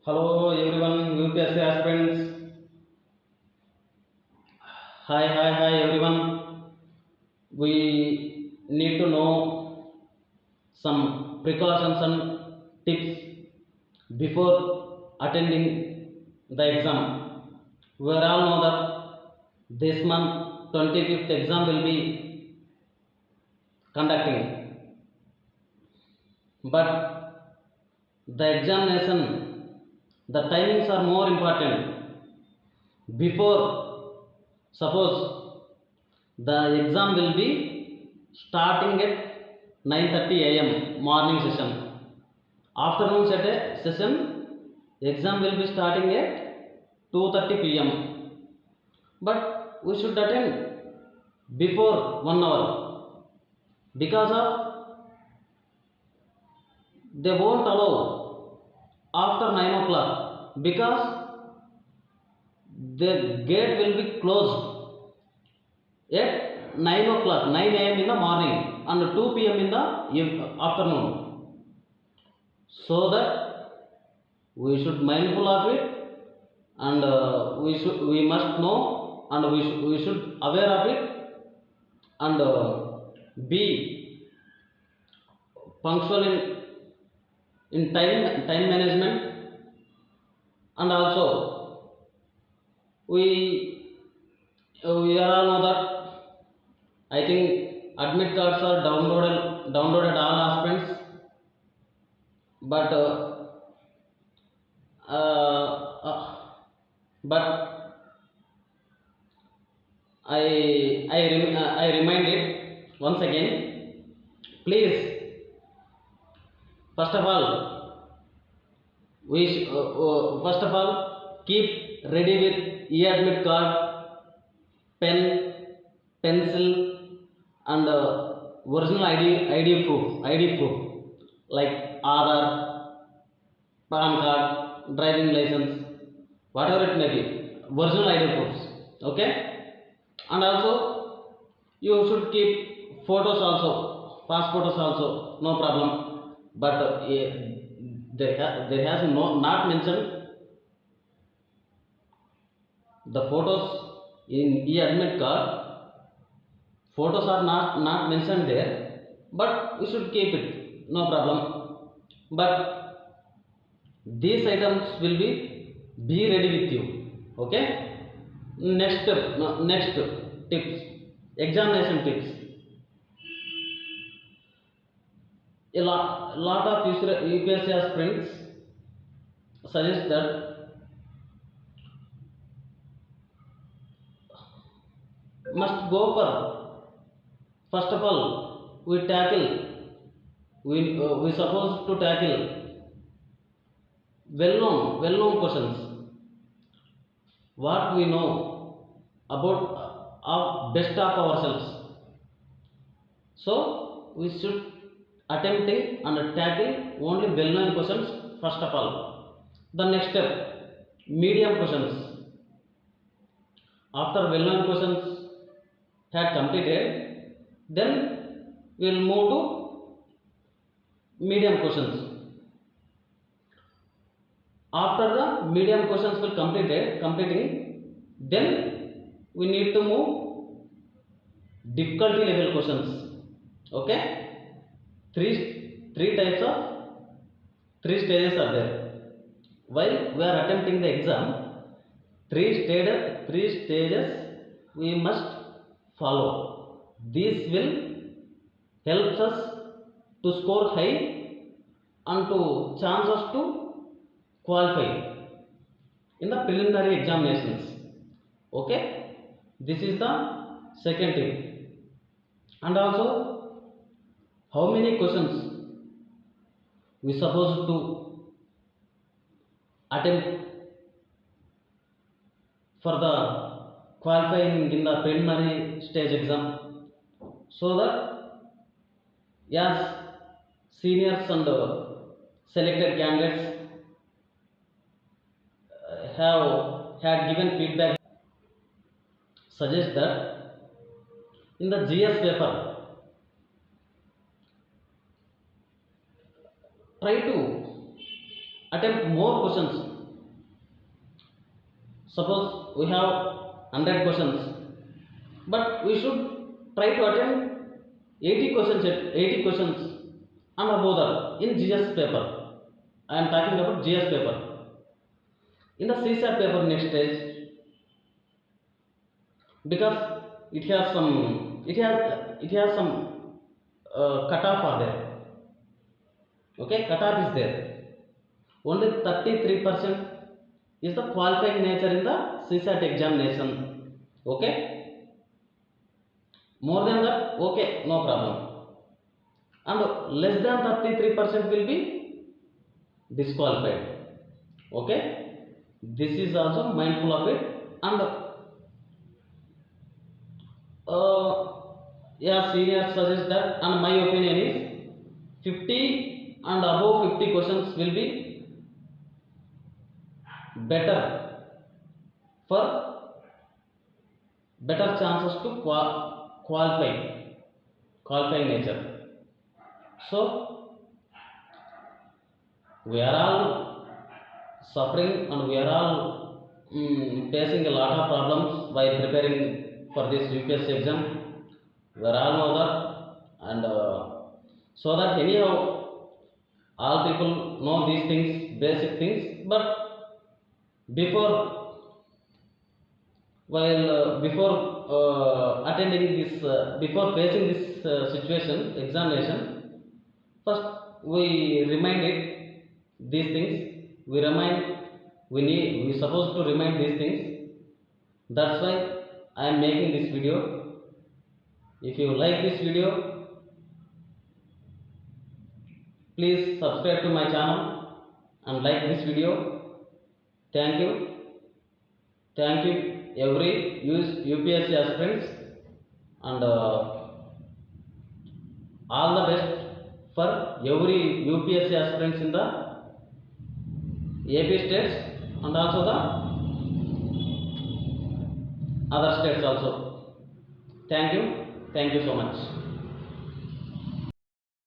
Hello everyone, UPSC aspirants. Hi everyone. We need to know some precautions and tips before attending the exam. We all know that this month 25th exam will be conducting, but the examination, the timings are more important. Before, suppose the exam will be starting at 9:30 a.m. morning session. Afternoon session, exam will be starting at 2:30 p.m. But we should attend before 1 hour because of they won't allow after 9 o'clock because the gate will be closed at 9 o'clock, 9 a.m. in the morning and 2 p.m. in the afternoon. So that we should mindful of it, and we must know, and we should aware of it, and be punctual in time management. And also we are all know that I think admit cards are downloaded all aspirants, but uh, uh, but I remind it once again. Please, first of all, first of all keep ready with e-admit card, pen, pencil, and original ID proof like Aadhaar, PAN card, driving license, whatever it may be, original ID proofs. Okay, and also you should keep photos also, passports also, no problem. But there has not mentioned the photos in e-admit card. Photos are not mentioned there, but we should keep it, no problem. But these items will be ready with you. Okay, next tips, examination tips. A lot of UPSC aspirants suggest that must go for, first of all, we supposed to tackle well known questions, what we know about our best of ourselves. So we should attempting and tackle only well-known questions first of all. The next step, medium questions. After well-known questions had completed, then we will move to medium questions. After the medium questions will completing, then we need to move difficulty level questions. Okay, three types of three stages are there. While we are attempting the exam, three stages we must follow. This will help us to score high and to chance us to qualify in the preliminary examinations. Okay, this is the second tip. And also, how many questions we supposed to attempt for the qualifying in the preliminary stage exam, so that as seniors and selected candidates have had given feedback, suggest that in the GS paper, try to attempt more questions Suppose we have 100 questions, but we should try to attempt 80 questions and above that in GS paper. I am talking about GS paper. In the CSAT paper next stage, because it has some cutoff are there. Okay, cutoff is there. Only 33% is the qualifying nature in the CSAT examination. Okay, more than that, okay, no problem. And less than 33% will be disqualified. Okay, this is also mindful of it. And yeah, senior suggests that, and my opinion is 50 and above 50 questions will be better for better chances to qualifying nature. So we are all suffering and we are all facing a lot of problems while preparing for this UPSC exam. We are all know that, and so that anyhow all people know these things, basic things, but before attending this, before facing this situation, examination, first we remind it these things. We supposed to remind these things. That's why I am making this video. If you like this video, please subscribe to my channel and like this video. Thank you. Thank you every UPSC aspirants, and all the best for every UPSC aspirants in the AP states and also the other states also. Thank you so much.